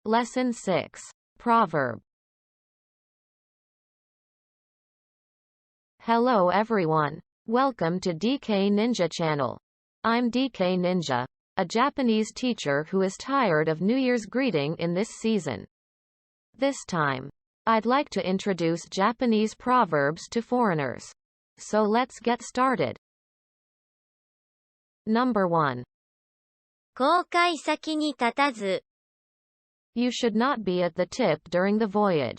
Lesson 6. Proverb. Hello everyone. Welcome to DK Ninja channel. I'm DK Ninja, a Japanese teacher who is tired of New Year's greeting in this season. This time, I'd like to introduce Japanese proverbs to foreigners. So let's get started. Number 1. 航海先に立たず。You should not be at the tip during the voyage.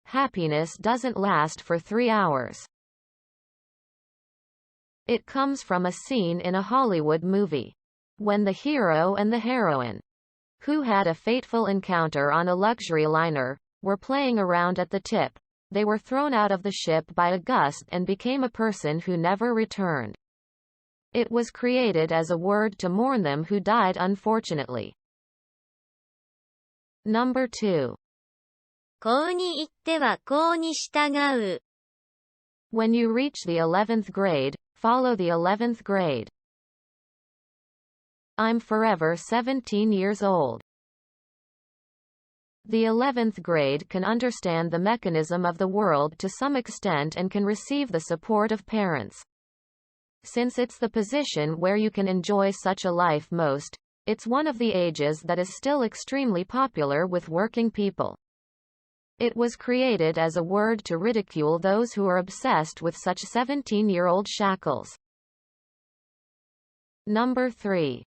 Happiness doesn't last for 3 hours. It comes from a scene in a Hollywood movie. When the hero and the heroine, who had a fateful encounter on a luxury liner, were playing around at the tip, they were thrown out of the ship by a gust and became a person who never returned. It was created as a word to mourn them who died unfortunately. Number 2. こうに行ってはこうに従う。When you reach the 11th grade, follow the 11th grade. I'm forever 17 years old. The 11th grade can understand the mechanism of the world to some extent and can receive the support of parents. Since it's the position where you can enjoy such a life most, it's one of the ages that is still extremely popular with working people. It was created as a word to ridicule those who are obsessed with such 17-year-old shackles. Number 3.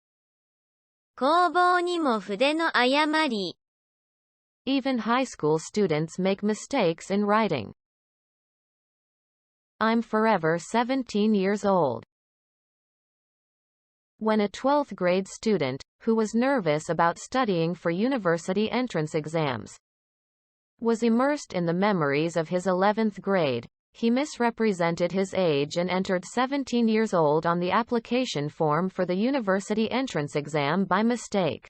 工房にも筆の誤り。Even high school students make mistakes in writing. I'm forever 17 years old. When a 12th grade student, who was nervous about studying for university entrance exams, was immersed in the memories of his 11th grade, he misrepresented his age and entered 17 years old on the application form for the university entrance exam by mistake.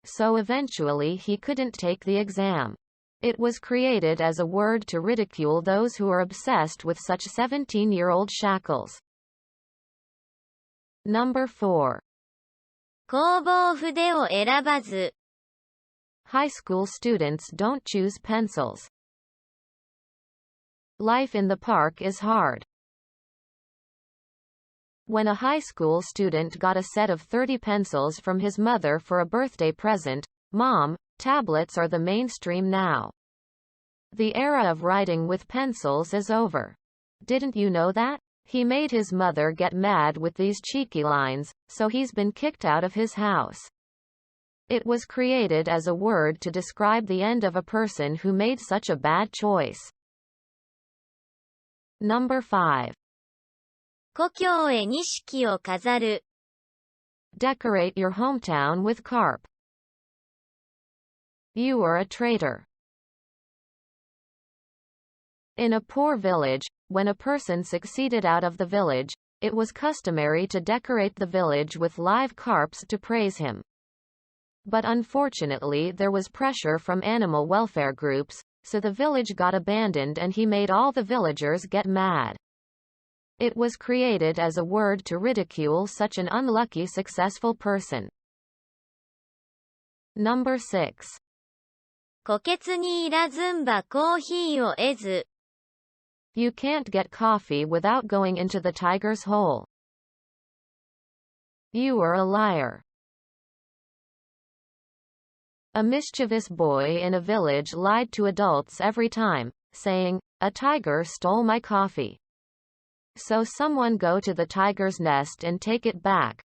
So eventually he couldn't take the exam. It was created as a word to ridicule those who are obsessed with such 17-year-old shackles. Number 4. 工房筆を選ばず。High school students don't choose pencils. Life in the park is hard. When a high school student got a set of 30 pencils from his mother for a birthday present, "Mom, tablets are the mainstream now. The era of writing with pencils is over. Didn't you know that?" He made his mother get mad with these cheeky lines, so he's been kicked out of his house. It was created as a word to describe the end of a person who made such a bad choice. Number 5. 故郷へ錦を飾る。Decorate your hometown with carp. You are a traitor. In a poor village, when a person succeeded out of the village, it was customary to decorate the village with live carps to praise him. But unfortunately there was pressure from animal welfare groups, so the village got abandoned and he made all the villagers get mad. It was created as a word to ridicule such an unlucky successful person. Number 6. 虎穴に入らずんばコーヒーを得ず。You can't get coffee without going into the tiger's hole. You are a liar. A mischievous boy in a village lied to adults every time, saying, "A tiger stole my coffee. So someone go to the tiger's nest and take it back."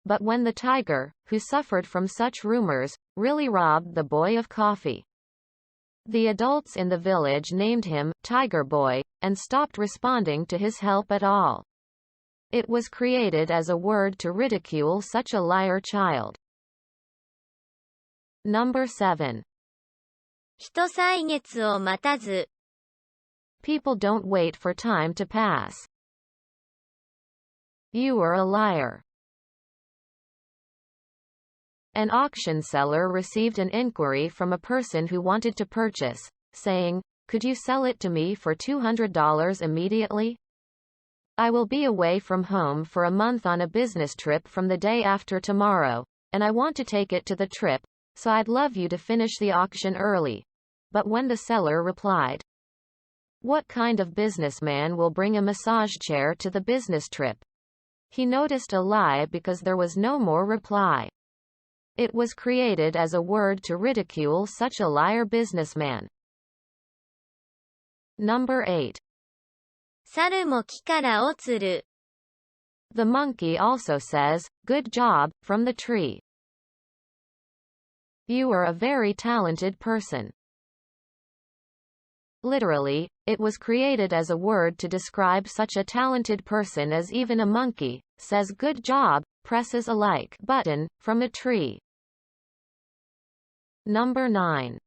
But when the tiger, who suffered from such rumors, really robbed the boy of coffee, the adults in the village named him Tiger Boy, and stopped responding to his help at all. It was created as a word to ridicule such a liar child. Number 7. 人歳月を待たず。People don't wait for time to pass. You are a liar. An auction seller received an inquiry from a person who wanted to purchase, saying, "Could you sell it to me for $200 immediately? I will be away from home for a month on a business trip from the day after tomorrow, and I want to take it to the trip, so I'd love you to finish the auction early. But when the seller replied, "What kind of businessman will bring a massage chair to the business trip?" he noticed a lie because there was no more reply. It was created as a word to ridicule such a liar businessman. Number 8. 猿も木から落ちる。The monkey also says, "Good job," from the tree. You are a very talented person. Literally, it was created as a word to describe such a talented person as even a monkey says "good job," presses a like button from a tree. Number 9.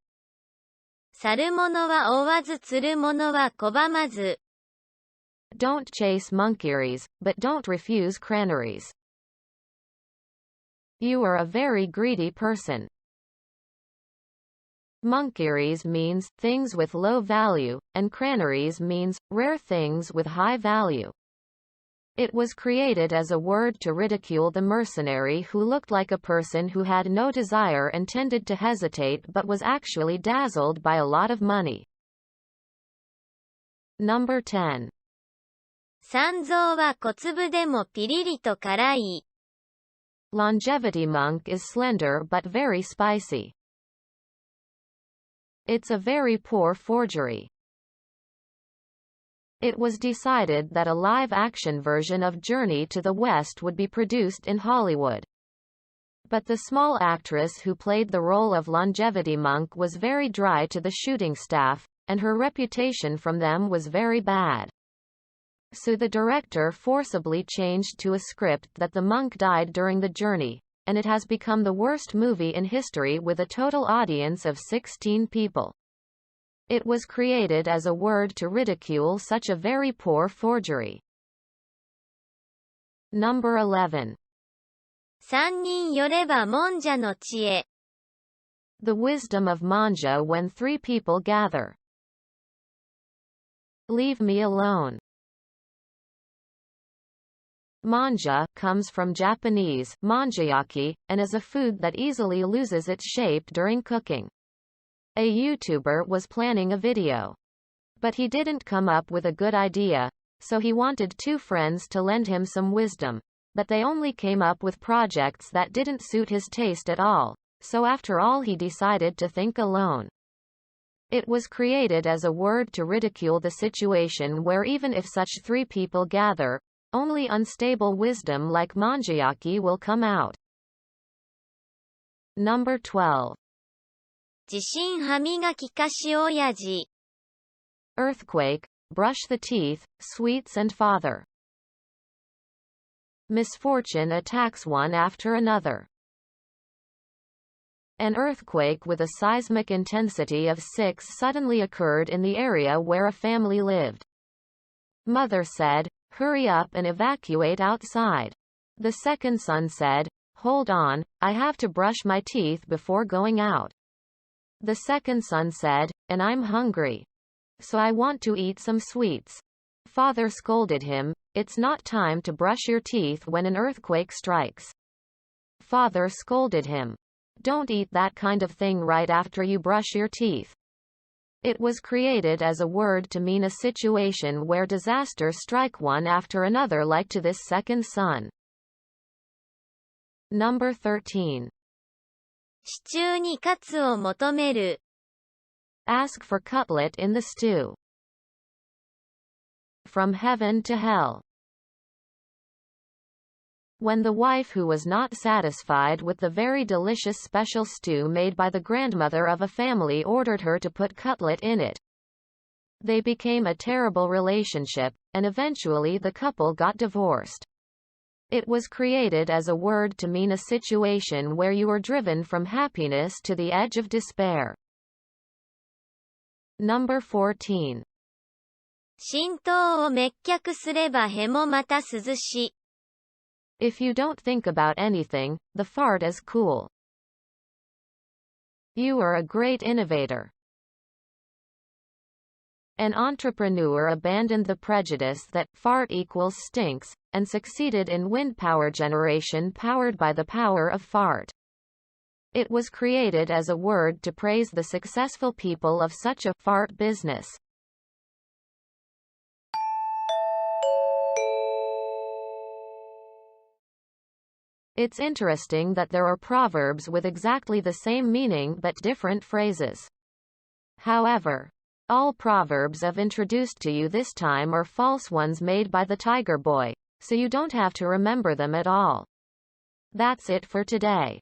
去る者は追わず釣る者は拒まず。Don't chase monkeys, but don't refuse cranberries. You are a very greedy person. Monkeys means things with low value, and cranberries means rare things with high value. It was created as a word to ridicule the mercenary who looked like a person who had no desire and tended to hesitate but was actually dazzled by a lot of money. Number 10. 三蔵は小粒でもピリリと辛い。Longevity monk is slender but very spicy. It's a very poor forgery. It was decided that a live-action version of Journey to the West would be produced in Hollywood. But the small actress who played the role of Longevity Monk was very dry to the shooting staff, and her reputation from them was very bad. So the director forcibly changed to a script that the monk died during the journey, and it has become the worst movie in history with a total audience of 16 people. It was created as a word to ridicule such a very poor forgery. Number 11. 三人寄ればもんじゃの知恵。The wisdom of manja when three people gather. Leave me alone. Manja comes from Japanese manjayaki, and is a food that easily loses its shape during cooking. A YouTuber was planning a video. But he didn't come up with a good idea, so he wanted two friends to lend him some wisdom, but they only came up with projects that didn't suit his taste at all, so after all he decided to think alone. It was created as a word to ridicule the situation where even if such three people gather, only unstable wisdom like manjayaki will come out. Number 12. 地震歯磨き菓子親父。Earthquake, brush the teeth, sweets and father. Misfortune attacks one after another. An earthquake with a seismic intensity of 6 suddenly occurred in the area where a family lived. Mother said, "Hurry up and evacuate outside." The second son said, "Hold on, I have to brush my teeth before going out." The second son said, "And I'm hungry. So I want to eat some sweets." Father scolded him, "It's not time to brush your teeth when an earthquake strikes." Father scolded him, "Don't eat that kind of thing right after you brush your teeth." It was created as a word to mean a situation where disasters strike one after another like to this second son. Number 13. シチューにカツを求める。Ask for cutlet in the stew. From heaven to hell. When the wife who was not satisfied with the very delicious special stew made by the grandmother of a family ordered her to put cutlet in it. They became a terrible relationship, and eventually the couple got divorced. It was created as a word to mean a situation where you are driven from happiness to the edge of despair. Number 14. 浸透を滅却すればへもまた涼し。If you don't think about anything, the fart is cool. You are a great innovator. An entrepreneur abandoned the prejudice that fart equals stinks, and succeeded in wind power generation powered by the power of fart. It was created as a word to praise the successful people of such a fart business. It's interesting that there are proverbs with exactly the same meaning but different phrases. However, all proverbs I've introduced to you this time are false ones made by the Tiger Boy, so you don't have to remember them at all. That's it for today.